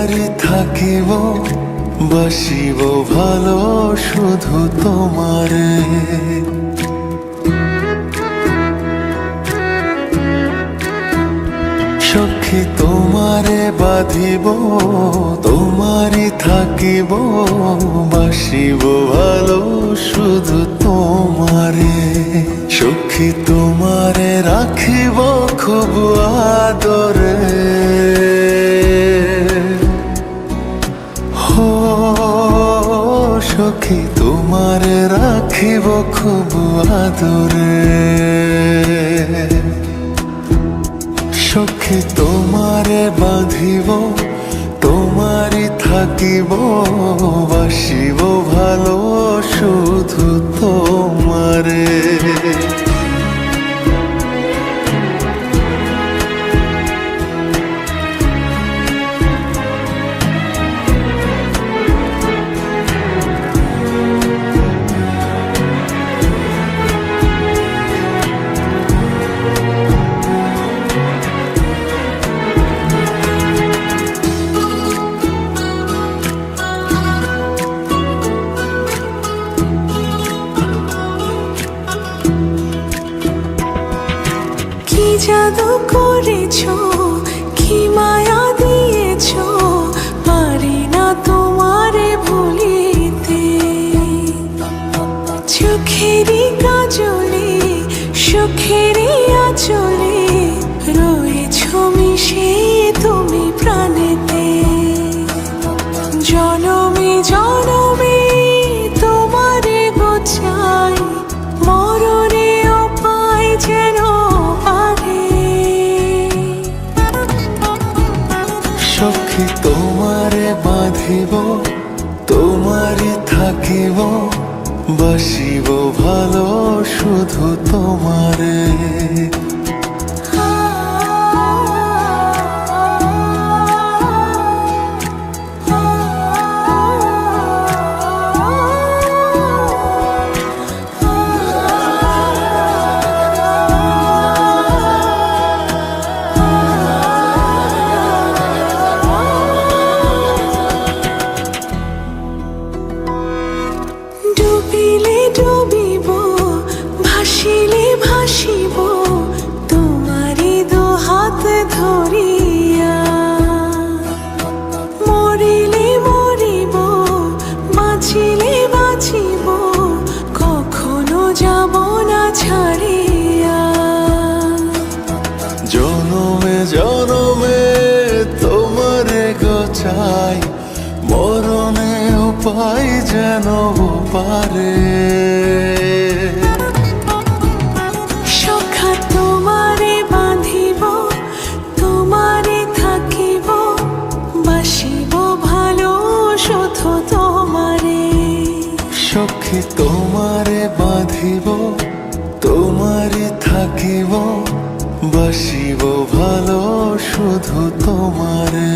তোমারই থাকিব, বাসিব ভালো শুধু তোমারে। সখী তোমারে বাঁধিব, তোমারই থাকিব, বাসিব ভালো শুধু তোমারে। সখী তোমারে রাখিব খুব আদরে, হো সখী তোমারে রাখিব খুব আদরে। সখী তোমারে বাঁধিব, তোমারই থাকিব, বাসিব ভালো শুধু তোমারে। কি জাদু করেছো, কি মায়া দিয়েছো, পারি না তোমারে ভুলিতে। চোখেরই কাজলে, সুখেরই আঁচলে, রয়েছো মিশে তুমি প্রাণেতে। জনমে জনমে তোমারে গোছাই, মরণেও পাই যেন পারে। সখী তোমারে বাঁধিব, তোমারই থাকিব, বাসিব ভালো শুধু তোমারে। ডুবিলে ডুবিব, ভাসিলে ভাসিব, তোমারই দু হাত ধরিয়া। মরিলে মরিব, বাঁচিলে বাঁচিব, কখনো যাব না ছাড়িয়া। জনমে জনমে তোমারে গোছাই, মরণেও পাই যেন পারে। সখা তোমারে বাঁধিব, তোমারে থাকিব, বাসিব ভালো শুধু তোমারে। সখী তোমারে বাঁধিব, তোমারই থাকিব, বাসিব ভালো শুধু তোমারে।